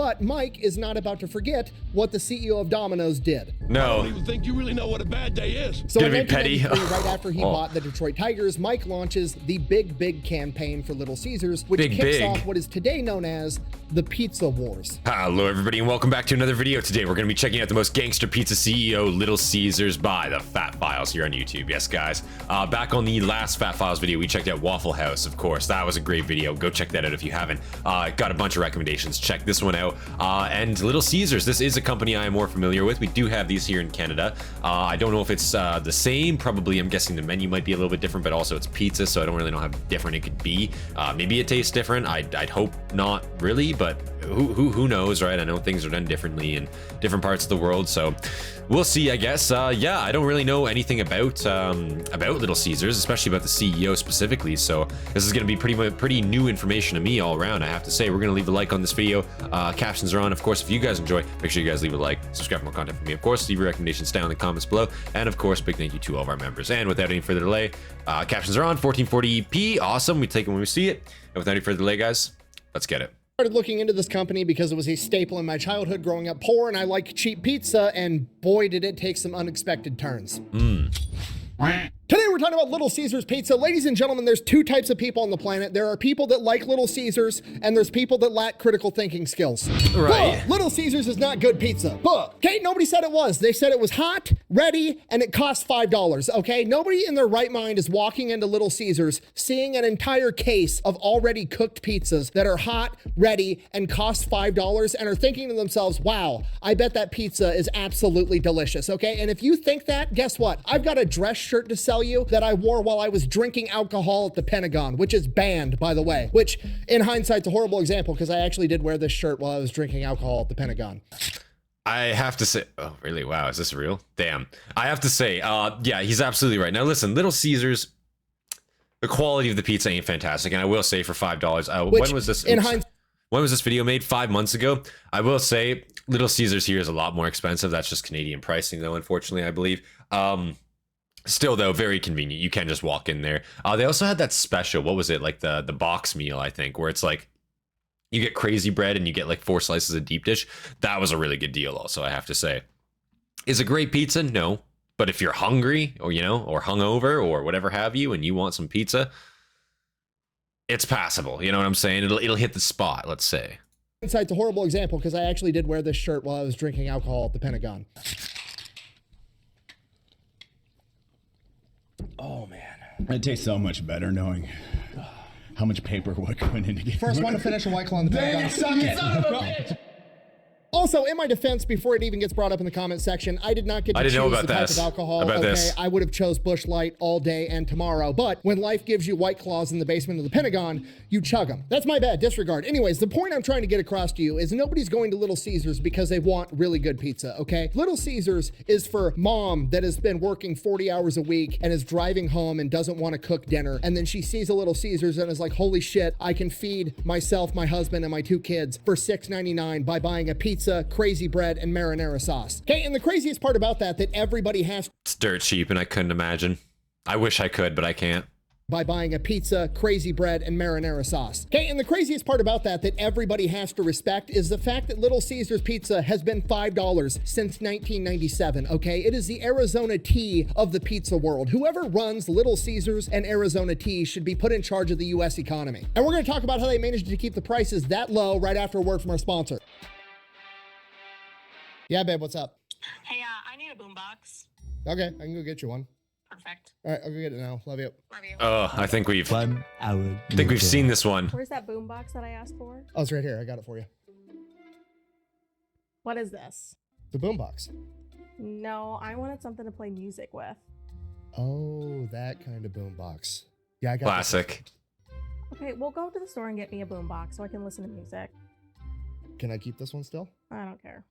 but Mike is not about to forget what the CEO of Domino's did. No. I don't even think you really know what a bad day is. So in Gonna be petty. 1993, right after he bought the Detroit Tigers, Mike launches the Big campaign for Little Caesars, which kicks off what is today known as the Pizza Wars. Hello everybody and welcome back to another video. Today we're going to be checking out the most gangster pizza CEO, Little Caesars, by the Fat Files here on YouTube. Yes guys, back on the last Fat Files video we checked out Waffle House, of course. That was a great video. Go check that out if you haven't. Got a bunch of recommendations. Check this one out. And Little Caesars, this is a company I am more familiar with. We do have these here in Canada. I don't know if it's the same. Probably, I'm guessing the menu might be a little bit different, but also it's pizza, so I don't really know how different it could be. Maybe it tastes different. I'd hope not really, but who knows, right? I know things are done differently in different parts of the world, so we'll see, I guess. Yeah, I don't really know anything about Little Caesars, especially about the CEO specifically, so this is going to be pretty new information to me all around, I have to say. We're going to leave a like on this video. Captions are on, of course. If you guys enjoy, make sure you guys leave a like, subscribe for more content from me, of course. Leave your recommendations down in the comments below, and of course, big thank you to all of our members. And without any further delay, captions are on, 1440p, awesome. We take it when we see it. And without any further delay, guys, let's get it. Started looking into this company because it was a staple in my childhood growing up poor, and I like cheap pizza, and boy did it take some unexpected turns. Today we're talking about Little Caesars Pizza. Ladies and gentlemen, there's two types of people on the planet. There are people that like Little Caesars, and there's people that lack critical thinking skills. Right. Little Caesars is not good pizza. Okay, nobody said it was. They said it was hot, ready, and it cost $5, okay? Nobody in their right mind is walking into Little Caesars, seeing an entire case of already cooked pizzas that are hot, ready, and cost $5, and are thinking to themselves, wow, I bet that pizza is absolutely delicious, okay? And if you think that, guess what? I've got a dress shirt to sell you that I wore while I was drinking alcohol at the Pentagon, which is banned, by the way, which in hindsight's a horrible example because I actually did wear this shirt while I was drinking alcohol at the Pentagon. I have to say, oh really? Wow, is this real? Damn. I have to say, yeah, he's absolutely right. Now listen, Little Caesars, the quality of the pizza ain't fantastic, and I will say for $5, when was this? When was this video made? 5 months ago. I will say Little Caesars here is a lot more expensive. That's just Canadian pricing though, unfortunately, I believe. Still though, very convenient. You can just walk in there. They also had that special, what was it, like the box meal, I think, where it's like you get crazy bread and you get like 4 slices of deep dish. That was a really good deal also, I have to say. Is it great pizza? No. But if you're hungry or, you know, or hungover or whatever have you, and you want some pizza, it's passable. You know what I'm saying? It'll hit the spot, let's say. Hindsight's a horrible example because I actually did wear this shirt while I was drinking alcohol at the Pentagon. Oh man, it tastes so much better knowing how much paperwork went into getting. First one to finish a White Claw on the Pentagon. You son of a bitch! Also, in my defense, before it even gets brought up in the comment section, I did not get to choose the type of alcohol. I would have chose Busch Light all day and tomorrow. But when life gives you White Claws in the basement of the Pentagon, you chug them. That's my bad. Disregard. Anyways, the point I'm trying to get across to you is nobody's going to Little Caesars because they want really good pizza, okay? Little Caesars is for mom that has been working 40 hours a week and is driving home and doesn't want to cook dinner. And then she sees a Little Caesars and is like, holy shit, I can feed myself, my husband, and my 2 kids for $6.99 by buying a pizza, crazy bread, and marinara sauce. Okay, and the craziest part about that everybody has— It's dirt cheap and I couldn't imagine. I wish I could, but I can't. By buying a pizza, crazy bread, and marinara sauce. Okay, and the craziest part about that everybody has to respect is the fact that Little Caesars pizza has been $5 since 1997, okay? It is the Arizona tea of the pizza world. Whoever runs Little Caesars and Arizona tea should be put in charge of the US economy. And we're gonna talk about how they managed to keep the prices that low right after a word from our sponsor. Yeah, babe, what's up? Hey, I need a boombox. Okay, I can go get you one. Perfect. All right, I'll go get it now. Love you. Love you. Oh, I think we've 1 hour. I think we've seen this one. Where's that boombox that I asked for? Oh, it's right here. I got it for you. What is this? The boombox. No, I wanted something to play music with. Oh, that kind of boombox. Yeah, I got Classic. Okay, we'll go to the store and get me a boombox so I can listen to music. Can I keep this one still? I don't care.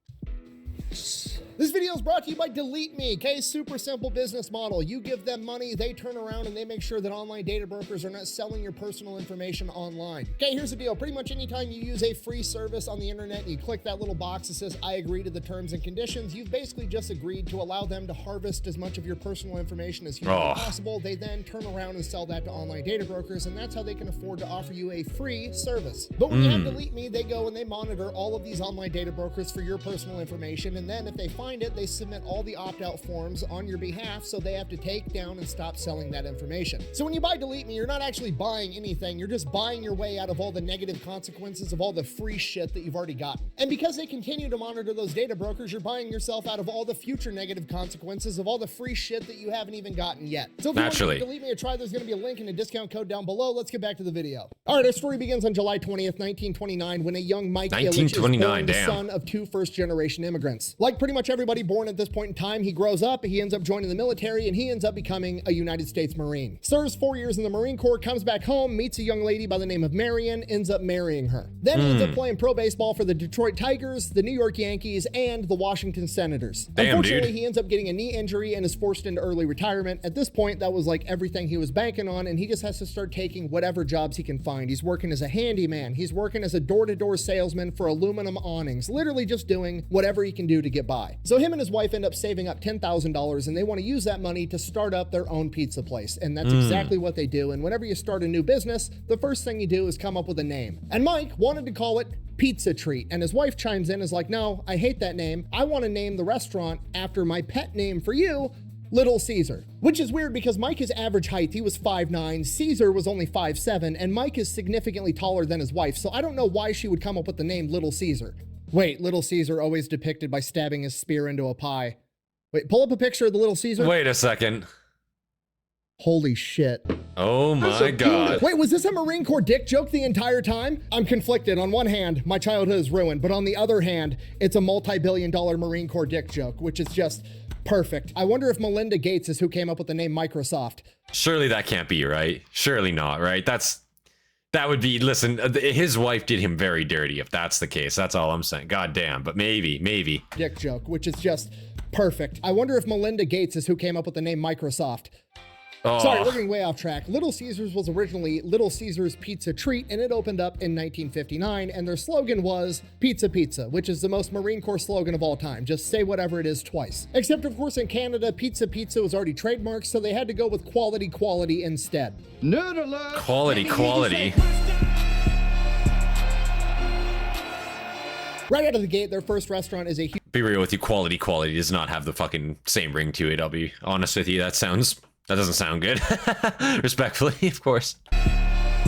This video is brought to you by Delete Me, okay? Super simple business model. You give them money, they turn around and they make sure that online data brokers are not selling your personal information online. Okay, here's the deal. Pretty much anytime you use a free service on the internet and you click that little box that says, I agree to the terms and conditions, you've basically just agreed to allow them to harvest as much of your personal information as humanly possible. They then turn around and sell that to online data brokers, and that's how they can afford to offer you a free service. But when you have Delete Me, they go and they monitor all of these online data brokers for your personal information, and then if they find it, they submit all the opt-out forms on your behalf, so they have to take down and stop selling that information. So when you buy Delete Me, you're not actually buying anything, you're just buying your way out of all the negative consequences of all the free shit that you've already gotten. And because they continue to monitor those data brokers, you're buying yourself out of all the future negative consequences of all the free shit that you haven't even gotten yet. So if you want to give Delete Me a try, there's going to be a link and a discount code down below. Let's get back to the video. All right, our story begins on July 20th, 1929, when a young Mike Ilitch is born, the son of two first-generation immigrants. Like pretty much everybody born at this point in time, he grows up, he ends up joining the military, and he ends up becoming a United States Marine. Serves 4 years in the Marine Corps, comes back home, meets a young lady by the name of Marion, ends up marrying her. Then he ends up playing pro baseball for the Detroit Tigers, the New York Yankees, and the Washington Senators. Unfortunately, he ends up getting a knee injury and is forced into early retirement. At this point, that was like everything he was banking on, and he just has to start taking whatever jobs he can find. He's working as a handyman, he's working as a door-to-door salesman for aluminum awnings, literally just doing whatever he can do to get by. So him and his wife end up saving up $10,000, and they want to use that money to start up their own pizza place, and that's exactly what they do. And whenever you start a new business, the first thing you do is come up with a name. And Mike wanted to call it Pizza Treat, and his wife chimes in, is like, no, I hate that name. I want to name the restaurant after my pet name for you, Little Caesar. Which is weird because Mike is average height, he was 5'9", Caesar was only 5'7", and Mike is significantly taller than his wife, so I don't know why she would come up with the name Little Caesar. Wait, Little Caesar always depicted by stabbing his spear into a pie. Wait, pull up a picture of the Little Caesar. Wait a second. Holy shit. Oh my God. Wait, was this a Marine Corps dick joke the entire time? I'm conflicted. On one hand, my childhood is ruined, but on the other hand, it's a multi-billion-dollar Marine Corps dick joke, which is just perfect. I wonder if Melinda Gates is who came up with the name Microsoft. Surely that can't be, right? Surely not, right? That would be, listen, his wife did him very dirty if that's the case. That's all I'm saying. God damn, but maybe. Dick joke, which is just perfect. I wonder if Melinda Gates is who came up with the name Microsoft. Sorry, we're getting way off track. Little Caesars was originally Little Caesars Pizza Treat, and it opened up in 1959, and their slogan was Pizza Pizza, which is the most Marine Corps slogan of all time. Just say whatever it is twice. Except, of course, in Canada, Pizza Pizza was already trademarked, so they had to go with Quality instead. Quality. Right out of the gate, their first restaurant is a huge... Be real with you, quality does not have the fucking same ring to it. I'll be honest with you. That doesn't sound good. Respectfully, of course.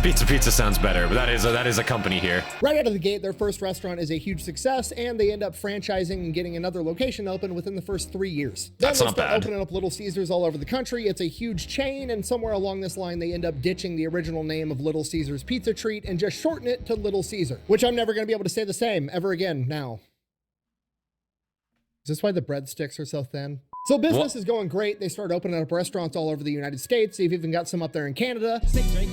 Pizza sounds better, but that is a company here. Right out of the gate, their first restaurant is a huge success, and they end up franchising and getting another location open within the first 3 years. Then That's not bad. Opening up Little Caesars all over the country. It's a huge chain, and somewhere along this line, they end up ditching the original name of Little Caesars Pizza Treat and just shorten it to Little Caesar, which I'm never going to be able to say the same ever again now. Is this why the breadsticks are so thin? So business is going great. They start opening up restaurants all over the United States. They've even got some up there in Canada.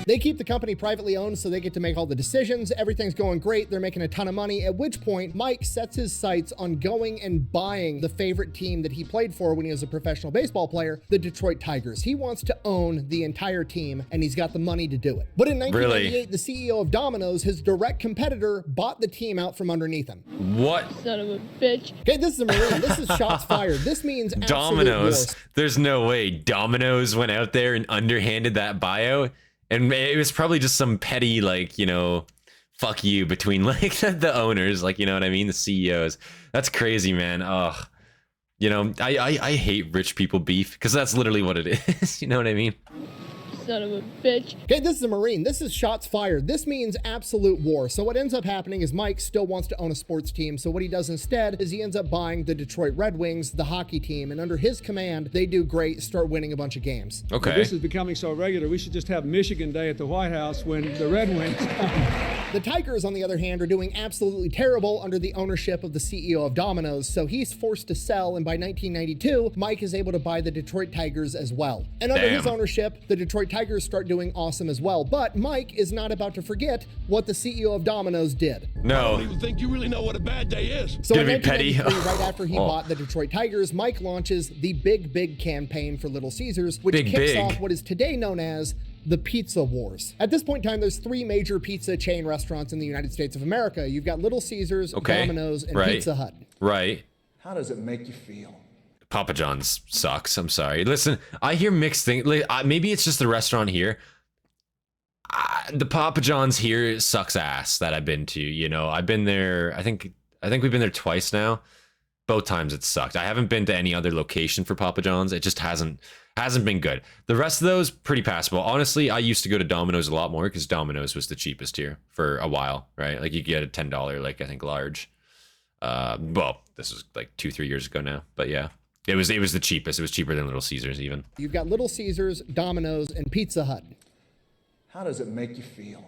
They keep the company privately owned, so they get to make all the decisions. Everything's going great. They're making a ton of money, at which point Mike sets his sights on going and buying the favorite team that he played for when he was a professional baseball player, the Detroit Tigers. He wants to own the entire team, and he's got the money to do it. But in 1998, the CEO of Domino's, his direct competitor, bought the team out from underneath him. What? Son of a bitch. Okay, this is a Marine. This is shots fired. This means Domino's. There's no way Domino's went out there and underhanded that bio, and it was probably just some petty, like, you know, fuck you between like the owners, like, you know what I mean, the CEOs. That's crazy, man. Ugh. You know, I hate rich people beef, because that's literally what it is. You know what I mean? Son of a bitch. Okay, this is a Marine. This is shots fired. This means absolute war. So what ends up happening is Mike still wants to own a sports team. So what he does instead is he ends up buying the Detroit Red Wings, the hockey team, and under his command, they do great, start winning a bunch of games. Okay. This is becoming so regular, we should just have Michigan Day at the White House when the Red Wings come. The Tigers, on the other hand, are doing absolutely terrible under the ownership of the CEO of Domino's, so he's forced to sell, and by 1992, Mike is able to buy the Detroit Tigers as well. And under his ownership, the Detroit Tigers start doing awesome as well, but Mike is not about to forget what the CEO of Domino's did. I don't even think you really know what a bad day is. So in 1993, right after he bought the Detroit Tigers, Mike launches the Big Big campaign for Little Caesars, which kicks off what is today known as the Pizza Wars. At this point in time, there's 3 major pizza chain restaurants in the United States of America. You've got Little Caesars, Domino's, and Pizza Hut. Right. How does it make you feel? Papa John's sucks. I'm sorry. Listen, I hear mixed things. Maybe it's just the restaurant here. The Papa John's here sucks ass that I've been to. You know, I've been there. I think we've been there twice now. Both times it sucked. I haven't been to any other location for Papa John's. It just hasn't been good. The rest of those, pretty passable. Honestly, I used to go to Domino's a lot more because Domino's was the cheapest here for a while, right? Like you could get a $10, like I think large. Well, this was like 2-3 years ago now, but yeah. It was the cheapest. It was cheaper than Little Caesars even. You've got Little Caesars, Domino's, and Pizza Hut. How does it make you feel?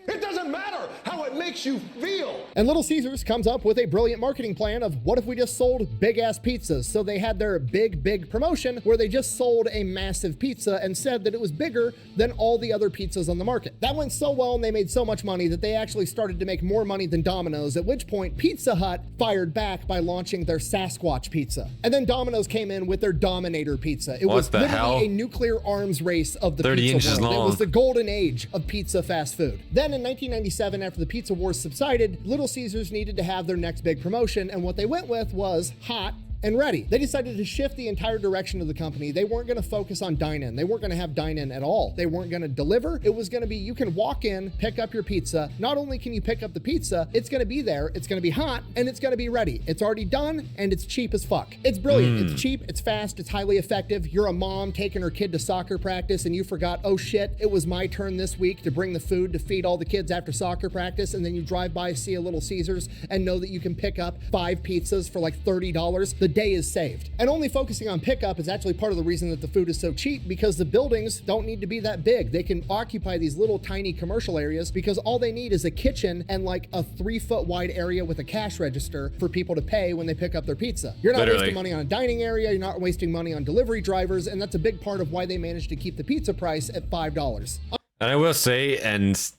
It doesn't matter how it makes you feel. And Little Caesars comes up with a brilliant marketing plan of what if we just sold big ass pizzas? So they had their big promotion where they just sold a massive pizza and said that it was bigger than all the other pizzas on the market. That went so well and they made so much money that they actually started to make more money than Domino's, at which point Pizza Hut fired back by launching their Sasquatch pizza. And then Domino's came in with their Dominator pizza. It was literally a nuclear arms race of the 30 pizza inches world. long. It was the golden age of pizza fast food. Then in 1997, after the Pizza Wars subsided, Little Caesars needed to have their next big promotion, and what they went with was hot and ready. They decided to shift the entire direction of the company. They weren't going to focus on dine-in. They weren't going to have dine-in at all. They weren't going to deliver. It was going to be, you can walk in, pick up your pizza. Not only can you pick up the pizza, it's going to be there, it's going to be hot, and it's going to be ready. It's already done, and it's cheap as fuck. It's brilliant. It's cheap, it's fast, it's highly effective. You're a mom taking her kid to soccer practice, and you forgot, oh shit, it was my turn this week to bring the food to feed all the kids after soccer practice, and then you drive by, see a Little Caesars, and know that you can pick up 5 pizzas for like $30. The day is saved. And only focusing on pickup is actually part of the reason that the food is so cheap, because the buildings don't need to be that big. They can occupy these little tiny commercial areas because all they need is a kitchen and like a 3-foot wide area with a cash register for people to pay when they pick up their pizza. You're not wasting money on a dining area, you're not wasting money on delivery drivers, and that's a big part of why they managed to keep the pizza price at $5. And I will say, and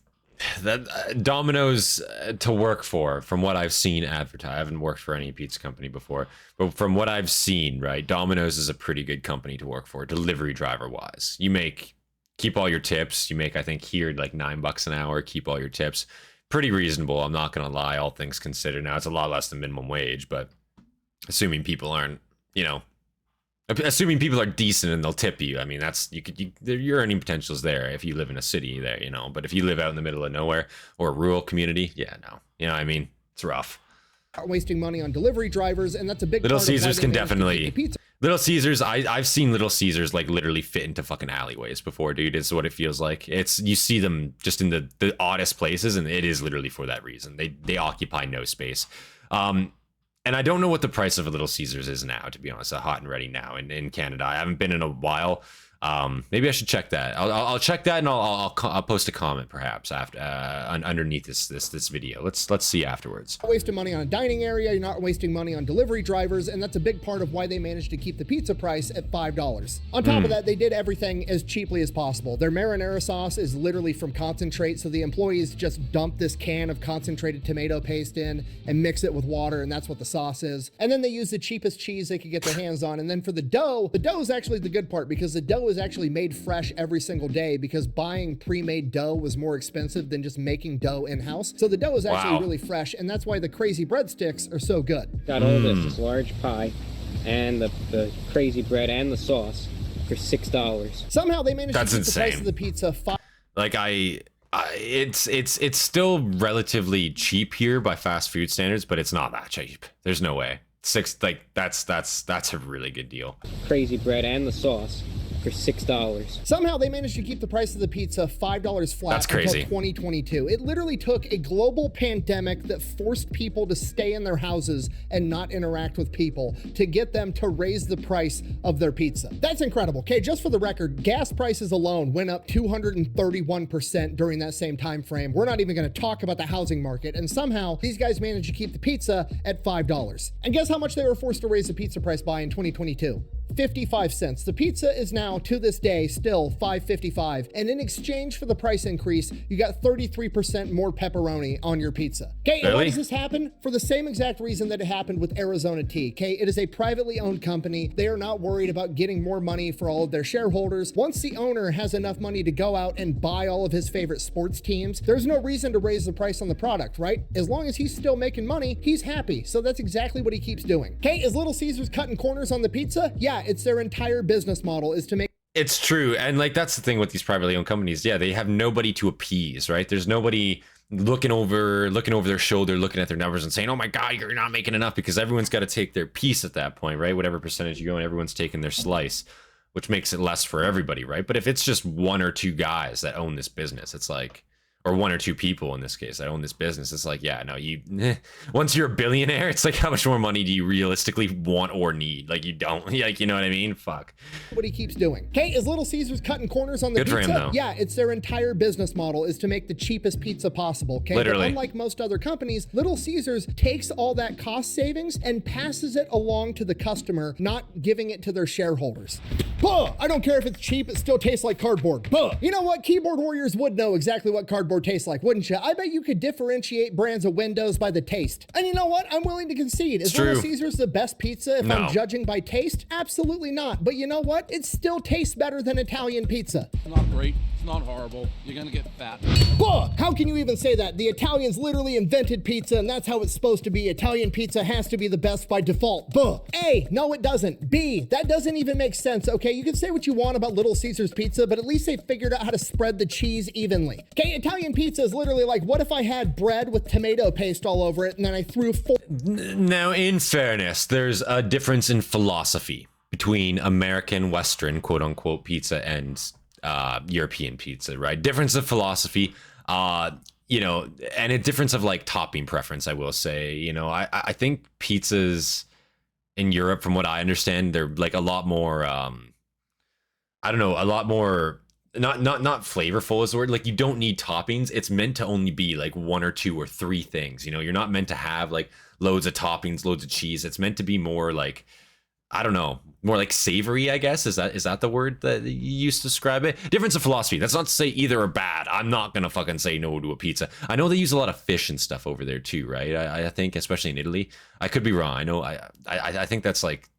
that Domino's to work for, from what I've seen advertised, I haven't worked for any pizza company before, but from what I've seen, right, Domino's is a pretty good company to work for, delivery driver wise. You keep all your tips. You make, I think here, like $9 an hour, keep all your tips. Pretty reasonable, I'm not gonna lie, all things considered. Now it's a lot less than minimum wage, but assuming people aren't, you know, assuming people are decent and they'll tip you, I mean, that's, your earning potential's there if you live in a city there, you know, but if you live out in the middle of nowhere or a rural community, yeah, no, you know what I mean? It's rough. Wasting money on delivery drivers, and that's a big Little part Caesars of can definitely, Little Caesars, I've seen Little Caesars like literally fit into fucking alleyways before, dude. It's what it feels like. It's, you see them just in the oddest places, and it is literally for that reason. They occupy no space. And I don't know what the price of a Little Caesars is now, to be honest, hot and ready now in Canada. I haven't been in a while. Maybe I should check that. I'll check that, and I'll post a comment perhaps after underneath this video. Let's see afterwards. Not wasting money on a dining area, you're not wasting money on delivery drivers, and that's a big part of why they managed to keep the pizza price at $5. On top of that, they did everything as cheaply as possible. Their marinara sauce is literally from concentrate, so the employees just dump this can of concentrated tomato paste in and mix it with water, and that's what the sauce is. And then they use the cheapest cheese they could get their hands on. And then for the dough is actually the good part, because the dough is actually made fresh every single day, because buying pre-made dough was more expensive than just making dough in-house. So the dough is actually really fresh, and that's why the crazy breadsticks are so good. Got all this large pie and the crazy bread and the sauce for $6. Somehow they managed to keep the price of the pizza like it's still relatively cheap here by fast food standards, but it's not that cheap. There's no way. That's a really good deal. Crazy bread and the sauce for $6. Somehow they managed to keep the price of the pizza $5 flat. That's crazy. Until 2022. It literally took a global pandemic that forced people to stay in their houses and not interact with people to get them to raise the price of their pizza. That's incredible. Okay, just for the record, gas prices alone went up 231% during that same time frame. We're not even going to talk about the housing market, and somehow these guys managed to keep the pizza at $5. And guess how much they were forced to raise the pizza price by in 2022? 55 cents. The pizza is now, to this day, still $5.55. And in exchange for the price increase, you got 33% more pepperoni on your pizza. Okay, and why does this happen? For the same exact reason that it happened with Arizona Tea. Okay, it is a privately owned company. They are not worried about getting more money for all of their shareholders. Once the owner has enough money to go out and buy all of his favorite sports teams, there's no reason to raise the price on the product, right? As long as he's still making money, he's happy. So that's exactly what he keeps doing. Okay, is Little Caesars cutting corners on the pizza? Yeah, it's their entire business model is to make. It's true. And like, that's the thing with these privately owned companies. Yeah, they have nobody to appease, right? There's nobody looking over their shoulder, looking at their numbers and saying, oh my God, you're not making enough, because everyone's got to take their piece at that point, right? Whatever percentage you go and everyone's taking their slice, which makes it less for everybody, right? But if it's just one or two guys that own this business, it's like, or one or two people in this case that own this business, it's like, yeah, no, once you're a billionaire, it's like, how much more money do you realistically want or need? Like, you don't, like, you know what I mean? Fuck. What he keeps doing. Okay, is Little Caesars cutting corners on the pizza? Good for him, though. Yeah, it's their entire business model is to make the cheapest pizza possible. Okay, literally. But unlike most other companies, Little Caesars takes all that cost savings and passes it along to the customer, not giving it to their shareholders. Buh! I don't care if it's cheap, it still tastes like cardboard. Buh! You know what? Keyboard warriors would know exactly what cardboard tastes like, wouldn't you? I bet you could differentiate brands of Windows by the taste. And you know what? I'm willing to concede. Is Little Caesars the best pizza if I'm judging by taste? Absolutely not. But you know what? It still tastes better than Italian pizza. It's not great. It's not horrible. You're gonna get fat. Buh! How can you even say that? The Italians literally invented pizza, and that's how it's supposed to be. Italian pizza has to be the best by default. Buh! A, no it doesn't. B, that doesn't even make sense, okay? You can say what you want about Little Caesars pizza, but at least they figured out how to spread the cheese evenly. Okay, Italian pizza is literally like, what if I had bread with tomato paste all over it, and then I threw Now, in fairness, there's a difference in philosophy between American Western, quote unquote, pizza and European pizza, right? Difference of philosophy, you know, and a difference of like topping preference, I will say. You know, I think pizzas in Europe, from what I understand, they're like a lot more, I don't know, a lot more, not flavorful is the word. Like, you don't need toppings. It's meant to only be like one or two or three things. You know, you're not meant to have like loads of toppings, loads of cheese. It's meant to be more like, I don't know, more like savory, I guess. Is that the word that you used to describe it? Difference of philosophy. That's not to say either are bad. I'm not gonna fucking say no to a pizza. I know they use a lot of fish and stuff over there too, right? I think, especially in Italy. I could be wrong. I know. I think that's like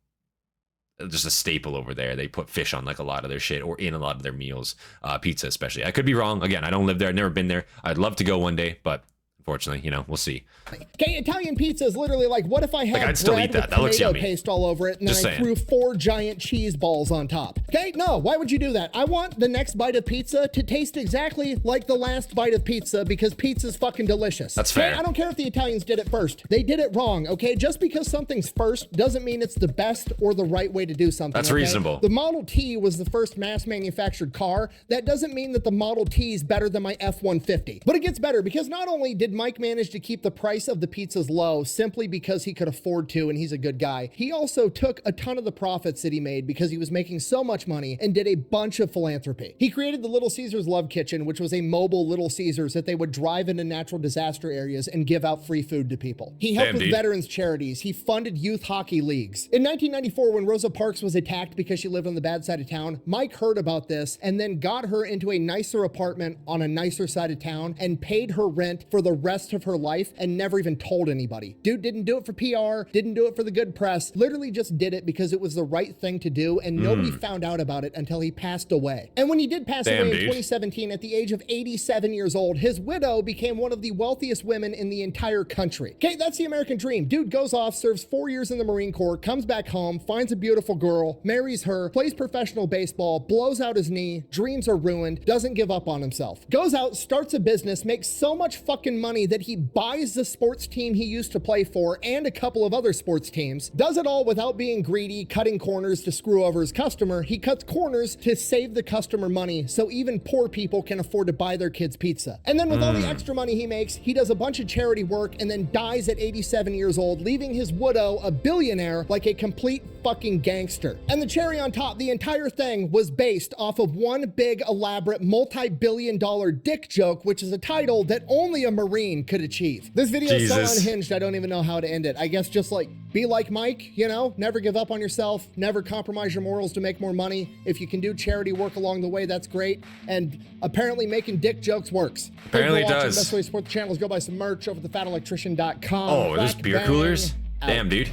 just a staple over there. They put fish on like a lot of their shit, or in a lot of their meals, pizza especially. I could be wrong. Again, I don't live there. I've never been there. I'd love to go one day, but unfortunately, you know, we'll see. Okay, Italian pizza is literally like, what if I had I'd still bread eat that. with tomato paste all over it, and then I threw 4 giant cheese balls on top? Okay, no, why would you do that? I want the next bite of pizza to taste exactly like the last bite of pizza, because pizza's fucking delicious. That's fair. Okay? I don't care if the Italians did it first. They did it wrong, okay? Just because something's first doesn't mean it's the best or the right way to do something. That's okay? reasonable. The Model T was the first mass manufactured car. That doesn't mean that the Model T is better than my F-150. But it gets better, because not only did Mike manage to keep the price of the pizzas low simply because he could afford to and he's a good guy, he also took a ton of the profits that he made because he was making so much money and did a bunch of philanthropy. He created the Little Caesars Love Kitchen, which was a mobile Little Caesars that they would drive into natural disaster areas and give out free food to people. He helped with veterans charities. He funded youth hockey leagues. In 1994, when Rosa Parks was attacked because she lived on the bad side of town, Mike heard about this and then got her into a nicer apartment on a nicer side of town and paid her rent for the rest of her life and never even told anybody. Dude didn't do it for PR, didn't do it for the good press, literally just did it because it was the right thing to do, and nobody found out about it until he passed away. And when he did pass away in 2017 at the age of 87 years old, his widow became one of the wealthiest women in the entire country. Okay, that's the American dream. Dude goes off, serves 4 years in the Marine Corps, comes back home, finds a beautiful girl, marries her, plays professional baseball, blows out his knee, dreams are ruined, doesn't give up on himself. Goes out, starts a business, makes so much fucking money money that he buys the sports team he used to play for and a couple of other sports teams, does it all without being greedy, cutting corners to screw over his customer. He cuts corners to save the customer money so even poor people can afford to buy their kids pizza. And then with all the extra money he makes, he does a bunch of charity work and then dies at 87 years old, leaving his widow a billionaire like a complete fucking gangster. And the cherry on top, the entire thing was based off of one big, elaborate, multi-billion-dollar dick joke, which is a title that only a Marine could achieve. This video is so unhinged, I don't even know how to end it. I guess just like, be like Mike, you know? Never give up on yourself, never compromise your morals to make more money. If you can do charity work along the way, that's great. And apparently making dick jokes works. Apparently it does. The best way to support the channel is go buy some merch over at thefatelectrician.com. Oh, are those beer coolers? Damn, dude.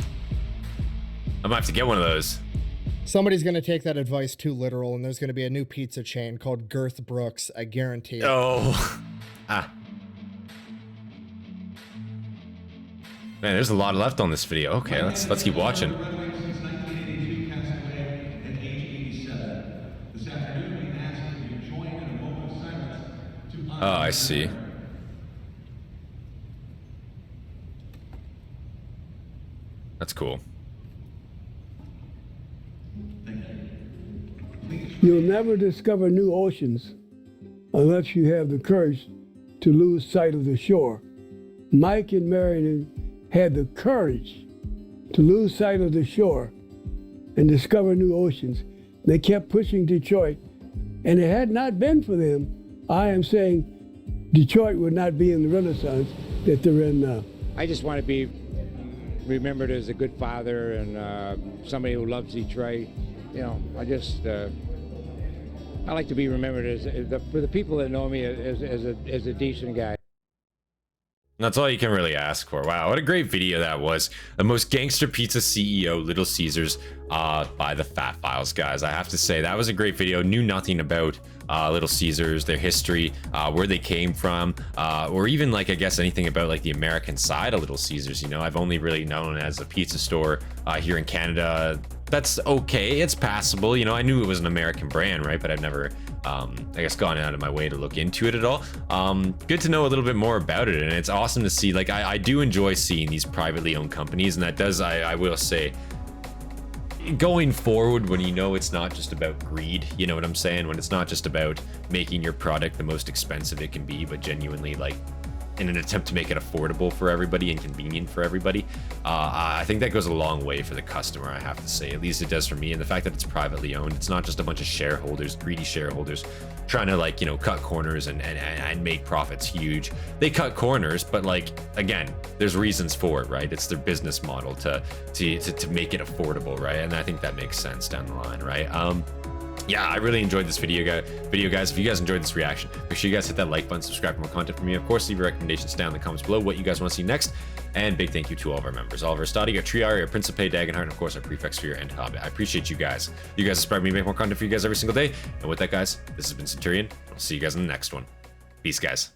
I might have to get one of those. Somebody's going to take that advice too literal, and there's going to be a new pizza chain called Girth Brooks. I guarantee it. Oh. Man, there's a lot left on this video. Okay, let's keep watching. Oh, I see. That's cool. You'll never discover new oceans unless you have the courage to lose sight of the shore. Mike and Marion had the courage to lose sight of the shore and discover new oceans. They kept pushing Detroit, and it had not been for them, I am saying Detroit would not be in the Renaissance that they're in now. I just want to be remembered as a good father and somebody who loves Detroit. You know, I like to be remembered for the people that know me as a decent guy. That's all you can really ask for. Wow, what a great video that was. The most gangster pizza CEO, Little Caesars, by the Fat Files, guys. I have to say, that was a great video. Knew nothing about Little Caesars, their history, where they came from, or even, like, I guess anything about, like, the American side of Little Caesars. You know, I've only really known it as a pizza store here in Canada. That's okay, it's passable. You know, I knew it was an American brand, right? But I've never, I guess, gone out of my way to look into it at all. Good to know a little bit more about it, and it's awesome to see. Like, I do enjoy seeing these privately owned companies, and that does, I will say, going forward, when you know it's not just about greed, you know what I'm saying? When it's not just about making your product the most expensive it can be, but genuinely, like, in an attempt to make it affordable for everybody and convenient for everybody. I think that goes a long way for the customer, I have to say. At least it does for me. And the fact that it's privately owned, it's not just a bunch of shareholders, greedy shareholders, trying to, like, you know, cut corners and make profits huge. They cut corners, but, like, again, there's reasons for it, right? It's their business model to make it affordable, right? And I think that makes sense down the line, right? Yeah, I really enjoyed this video, guys. If you guys enjoyed this reaction, make sure you guys hit that like button, subscribe for more content from me. Of course, leave your recommendations down in the comments below, what you guys want to see next. And big thank you to all of our members, all of our Hastati, our Triarii, our Principe, Dagenhart, and of course our Praefectus and Hobbit. I appreciate you guys. You guys inspire me to make more content for you guys every single day. And with that, guys, this has been Centurion. I'll see you guys in the next one. Peace, guys.